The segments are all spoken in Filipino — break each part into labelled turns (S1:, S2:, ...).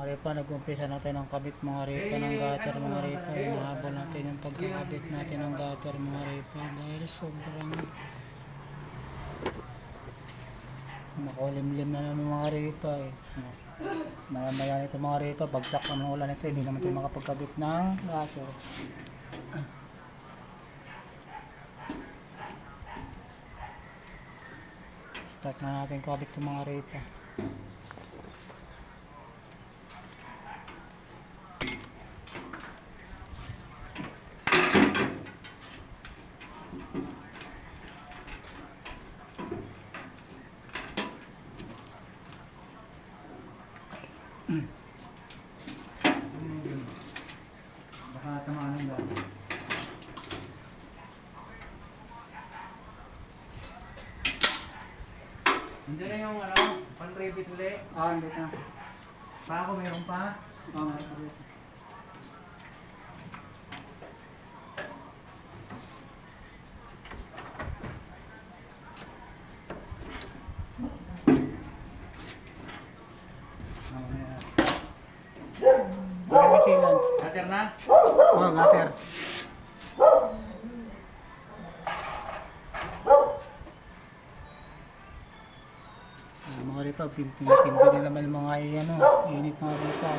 S1: repa, nag-umpisa natin ng kabit mga repa ng gutter mga repa. Hinahabol natin yung pagkakabit natin ng gutter mga repa dahil sobrang makulimlim na ng mga repa eh. Maya maya nito mga repa, bagsak naman ng ulan ito, hindi naman tayo makapagkabit ng gutter. Start na natin kabit yung mga repa. Baka tamaan lang ba?
S2: Hindi na yung pan-rivet ulit.
S1: Hindi na.
S2: Pa ako, meron pa?
S1: Meron. Silan.
S2: Gutter na?
S1: Gutter. Mga ripa, tindi din naman mga init mga ripa.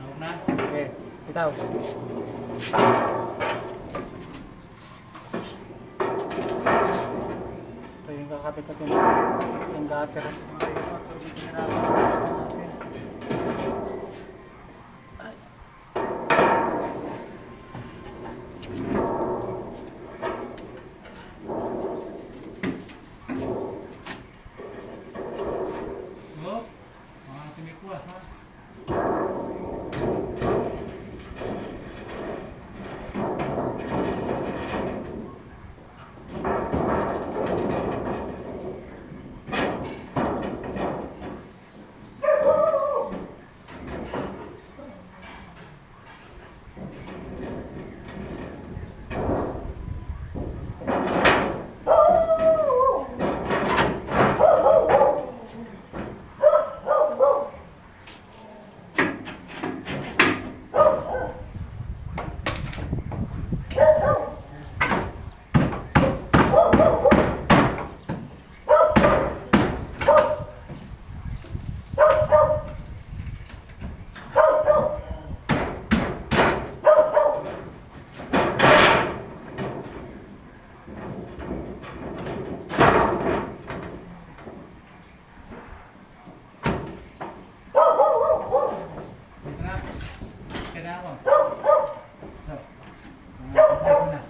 S2: Hawak na?
S1: Okay, itaw. Ito yung kakabit natin yung gutter.
S2: Oh, mga tumikuas ha? Dito na. Kaya na ako. So, ako na.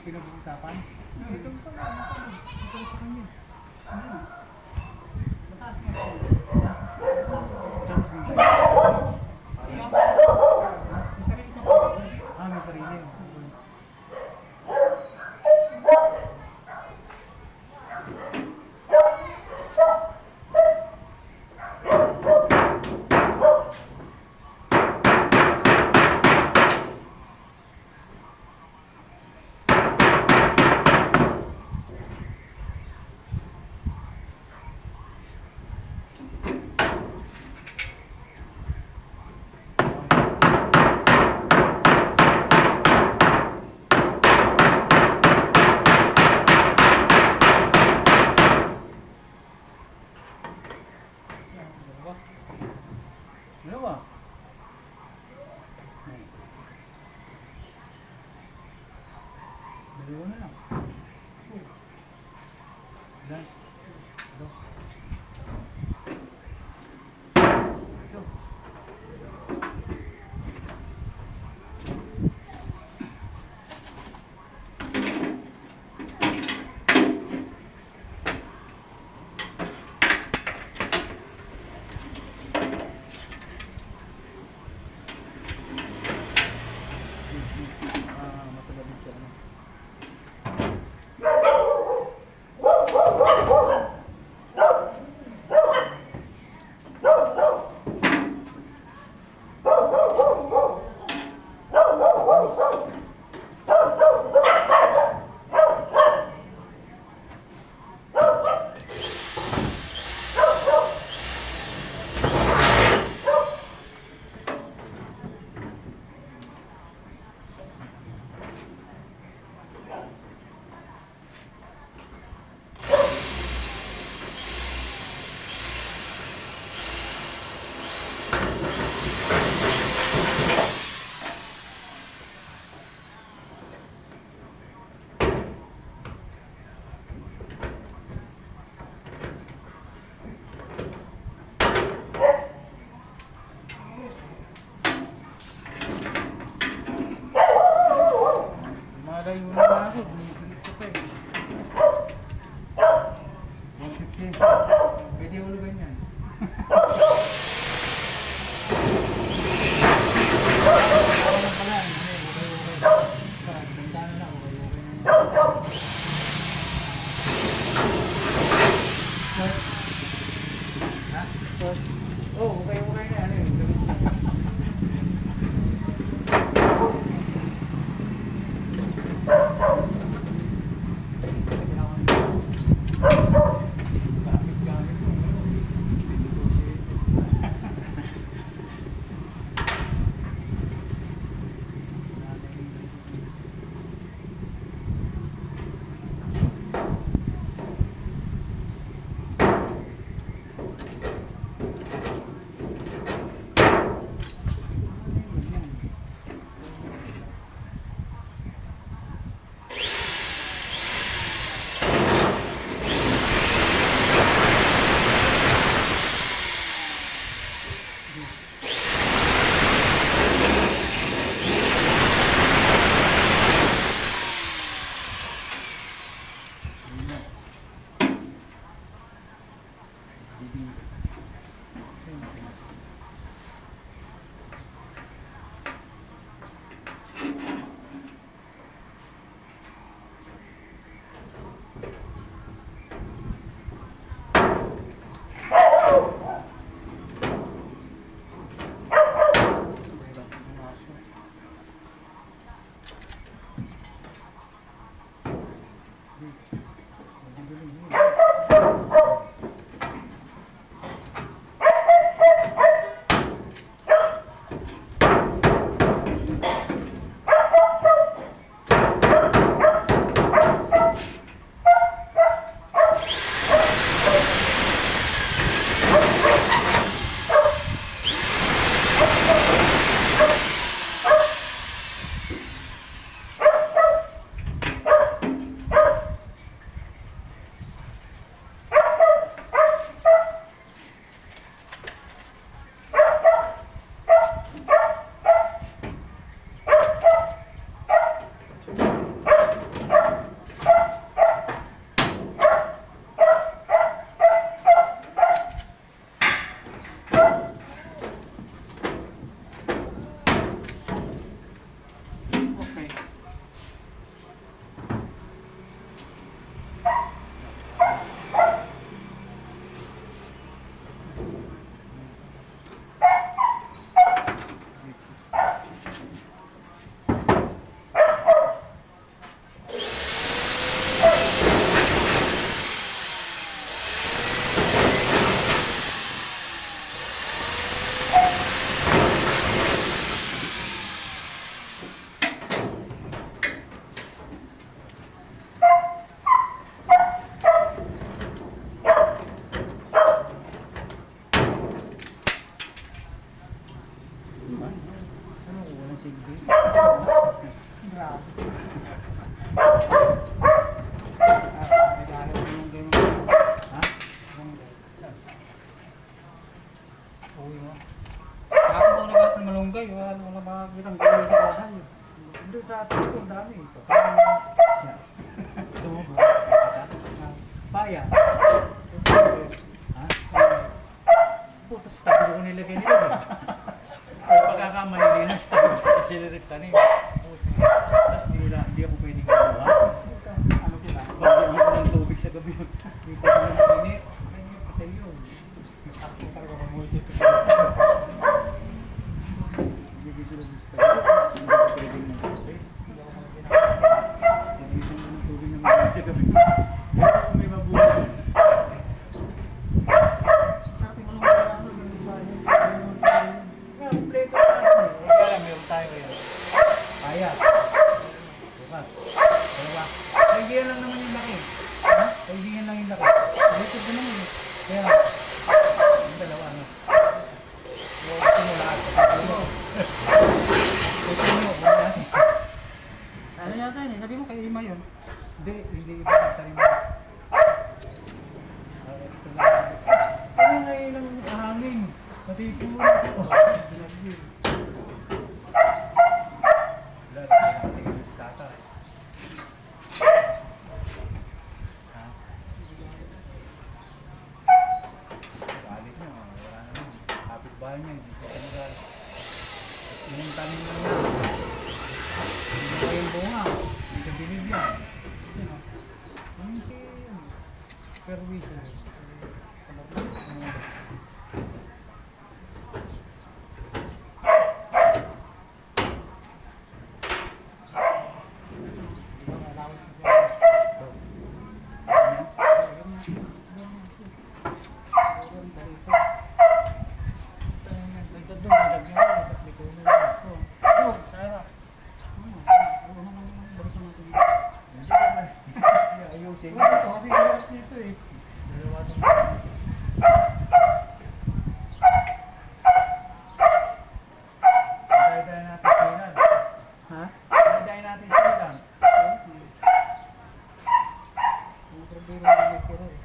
S2: ang pinag-uusapan? Ito pala, ito sa kanya. Ano? Mataas nga ba? Chance mo ba? May sarili siya pa. May sarili. Dalawa. Dalawa na lang. Ilan? Ito. Ito. Masalabit siya. Ano? Malay mo na ako, binibilit ko pa eh. 150. Pwede ulo ganyan. Walang pala, okay. Ganda na lang, okay. Ha? Oh, okay na. Ano yun? bagay, wala makakitang gawin sa bahay. Doon sa atin ko, dami. Sumubo. Paya. Ha? Putas, tabi ko nilagay nila. Pagkakamali nila, kasi nilirip ka niya. Tapos hindi ako pwedeng gawa. Ano ko lang? Bagyan ako ng tubig sa gabi. Hindi pa ako ng init. Ay, patay yun. Ako talaga mamusip. Hindi ko sila gusto. Hindi ko pwedeng mag-tubig. Hindi ako mag-ginagawa. Nagising ko ng tubig ng mga sa gabi. Pero kung may mabuhay. Sabi ko lang wala ano, yung bayan. Kaya, kompleto pa natin eh. Kaya meron tayo ngayon. Kaya. Bukas. Dalawa. Kaibigan lang naman yung laki. Ha? Kaibigan lang yung laki. Dito ko naman eh. Kaya, yung dalawa ano. Gusto mo lahat. Gusto mo, wala natin. Ano yata yun eh? Sabi mo kay Ima yun? Hindi iba yung tanim mo. Ito na. Ano ngayon ang hangin? Pati po mo na ito. Wala, natin yung stata. Ha? Galit niya, wala naman. Kapit-bahay niya, hindi ko kamagal. Yung tanim mo na. Hindi ko yung bunga. Hindi ka binibyan. Ano si perwisyo? Ayusin. Kasi hirap dito eh. Dalawa itong dahil natin silan. Ha? Dahil natin silan. Ang problema na may kiro eh.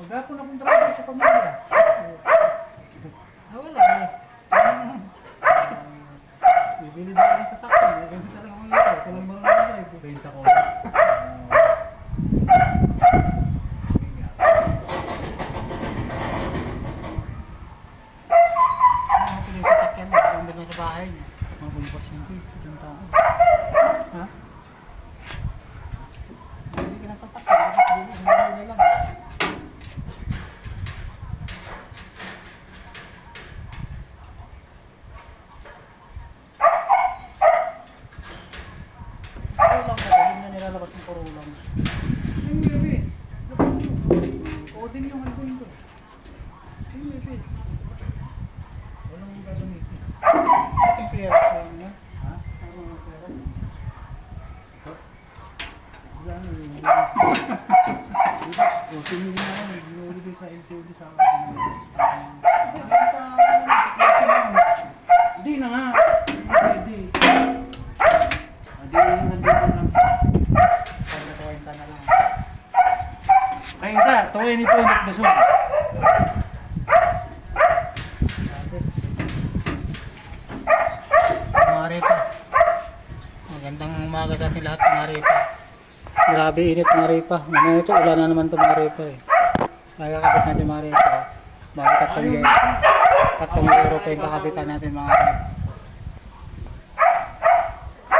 S2: Maghapon akong trabaho sa pamilya. Wala eh. Bibili ba ng sasakyan? Hindi talaga akong ito. Ito lang marunong na drive. Benta ko. Ano yung sasakyan mo? Ang na sa bahay niya. Mabulbas hindi. Itong tao. Ha? Hindi ka na sasakyan. Hindi na lang. Nilalabas ng puro ulam. Yung bebes. Labas mo. O din yung hantuin ko. Yung bebes. Walang gagamitin. Ating pera sa inyo. Ha? Ano ang pera? Wala na yun. O, tingin na ako. Nag-uulibay sa LTO sa akin. Hindi na nga. Hindi. Hindi nandito lang. Kain ka, tuwin ito yung dasol. Mga Repa. Magandang umaga sa ating lahat mga Repa. Grabe init mga Repa. Ngayon ito, ulan na naman ito mga Repa eh. Kaya kakapit natin mga Repa. Bakit 3 euro pa yung kakapitan natin mga Repa.